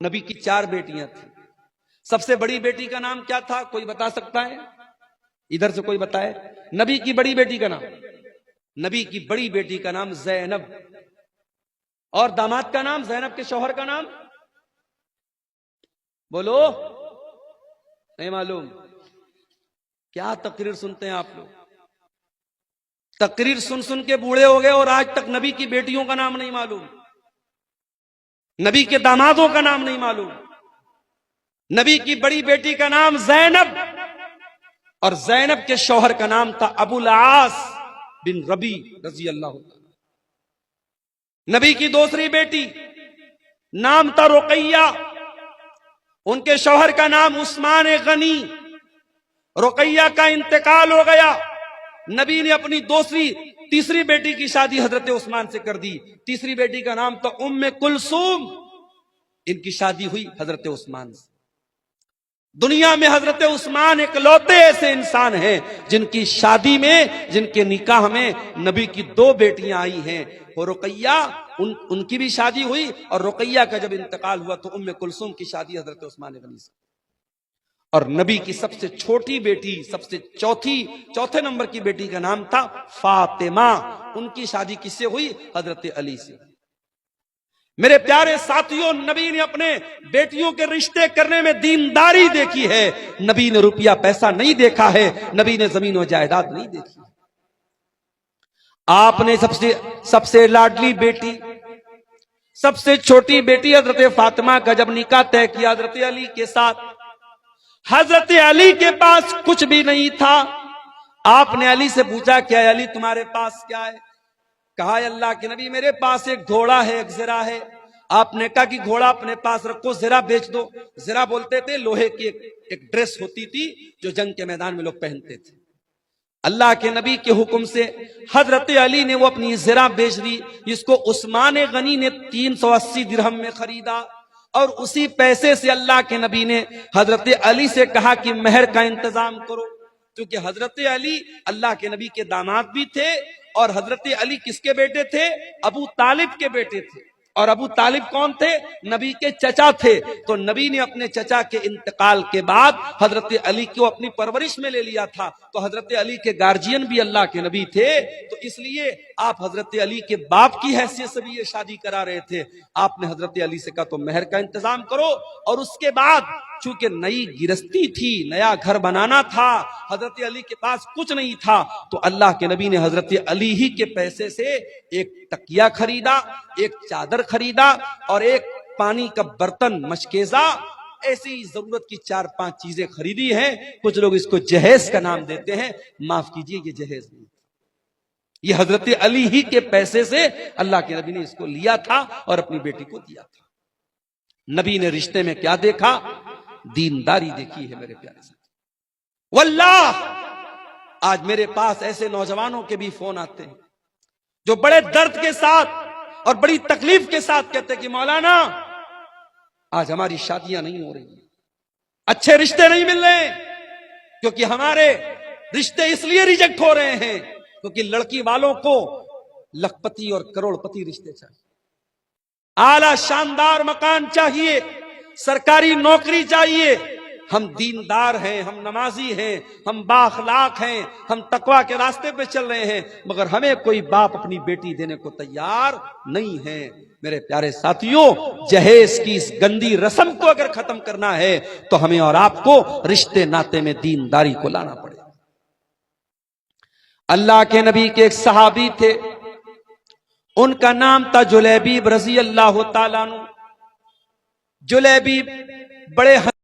نبی کی 4 بیٹیاں تھیں. سب سے بڑی بیٹی کا نام کیا تھا؟ کوئی بتا سکتا ہے؟ ادھر سے کوئی بتائے. نبی کی بڑی بیٹی کا نام، نبی کی بڑی بیٹی کا نام زینب. اور داماد کا نام، زینب کے شوہر کا نام بولو. نہیں معلوم؟ کیا تقریر سنتے ہیں آپ لوگ؟ تقریر سن سن کے بوڑھے ہو گئے اور آج تک نبی کی بیٹیوں کا نام نہیں معلوم، نبی کے دامادوں کا نام نہیں معلوم. نبی کی بڑی بیٹی کا نام زینب، اور زینب کے شوہر کا نام تھا ابو العاص بن ربی رضی اللہ عنہ. نبی کی دوسری بیٹی نام تھا رقیہ، ان کے شوہر کا نام عثمان غنی. رقیہ کا انتقال ہو گیا، نبی نے اپنی تیسری بیٹی کی شادی حضرت عثمان سے کر دی. تیسری بیٹی کا نام تو ام کلثوم، ان کی شادی ہوئی حضرت عثمان سے. دنیا میں حضرت عثمان اکلوتے ایسے انسان ہیں جن کی شادی میں، جن کے نکاح میں نبی کی 2 بیٹیاں آئی ہیں. اور رقیہ ان کی بھی شادی ہوئی، اور رقیہ کا جب انتقال ہوا تو ام کلثوم کی شادی حضرت عثمان غنی سے. اور نبی کی سب سے چھوٹی بیٹی، سب سے چوتھے نمبر کی بیٹی کا نام تھا فاطمہ، ان کی شادی کس سے ہوئی؟ حضرت علی سے. میرے پیارے ساتھیوں، نبی نے اپنے بیٹیوں کے رشتے کرنے میں دینداری دیکھی ہے. نبی نے روپیہ پیسہ نہیں دیکھا ہے، نبی نے زمین و جائیداد نہیں دیکھی. آپ نے سب سے لاڈلی بیٹی، سب سے چھوٹی بیٹی حضرت فاطمہ کا جب نکاح طے کیا حضرت علی کے ساتھ، حضرت علی کے پاس کچھ بھی نہیں تھا. آپ نے علی سے پوچھا کہ اے علی تمہارے پاس کیا ہے؟ کہا اے اللہ کے نبی میرے پاس ایک گھوڑا ہے، ایک زرہ ہے. آپ نے کہا کہ گھوڑا اپنے پاس رکھو، زرہ بیچ دو. زرہ بولتے تھے لوہے کی ایک ڈریس ہوتی تھی جو جنگ کے میدان میں لوگ پہنتے تھے. اللہ کے نبی کے حکم سے حضرت علی نے وہ اپنی زرہ بیچ دی، جس کو عثمان غنی نے 380 درہم میں خریدا. اور اسی پیسے سے اللہ کے نبی نے حضرت علی سے کہا کہ مہر کا انتظام کرو، کیونکہ حضرت علی اللہ کے نبی کے داماد بھی تھے، اور حضرت علی کس کے بیٹے تھے؟ ابو طالب کے بیٹے تھے. اور ابو طالب کون تھے؟ نبی کے چچا تھے. تو نبی نے اپنے چچا کے انتقال کے بعد حضرت علی کو اپنی پرورش میں لے لیا تھا. تو حضرت علی کے گارجین بھی اللہ کے نبی تھے، تو اس لیے آپ حضرت علی کے باپ کی حیثیت سے بھی یہ شادی کرا رہے تھے. آپ نے حضرت علی سے کہا تو مہر کا انتظام کرو. اور اس کے بعد چونکہ نئی گرستی تھی، نیا گھر بنانا تھا، حضرت علی کے پاس کچھ نہیں تھا، تو اللہ کے نبی نے حضرت علی ہی کے پیسے سے ایک تکیہ خریدا، ایک چادر خریدا، اور ایک پانی کا برتن مشکیزہ، ایسی ضرورت کی 4-5 چیزیں خریدی ہیں. کچھ لوگ اس کو جہیز کا نام دیتے ہیں، معاف کیجئے یہ جہیز نہیں، یہ حضرت علی ہی کے پیسے سے اللہ کے نبی نے اس کو لیا تھا اور اپنی بیٹی کو دیا تھا. نبی نے رشتے میں کیا دیکھا؟ دینداری دیکھی ہے میرے پیارے ساتھ. واللہ آج میرے پاس ایسے نوجوانوں کے بھی فون آتے ہیں جو بڑے درد کے ساتھ اور بڑی تکلیف کے ساتھ کہتے ہیں کہ مولانا آج ہماری شادیاں نہیں ہو رہی، اچھے رشتے نہیں مل رہے، کیونکہ ہمارے رشتے اس لیے ریجیکٹ ہو رہے ہیں کیونکہ لڑکی والوں کو لکھپتی اور کروڑ پتی رشتے چاہیے، اعلیٰ شاندار مکان چاہیے، سرکاری نوکری چاہیے. ہم دیندار ہیں، ہم نمازی ہیں، ہم بااخلاق ہیں، ہم تقوی کے راستے پہ چل رہے ہیں، مگر ہمیں کوئی باپ اپنی بیٹی دینے کو تیار نہیں ہے. میرے پیارے ساتھیوں، جہیز کی اس گندی رسم کو اگر ختم کرنا ہے تو ہمیں اور آپ کو رشتے ناتے میں دینداری کو لانا پڑے. اللہ کے نبی کے ایک صحابی تھے، ان کا نام تھا جلیبیب رضی اللہ تعالیٰ عنہ. جلیبیب بڑے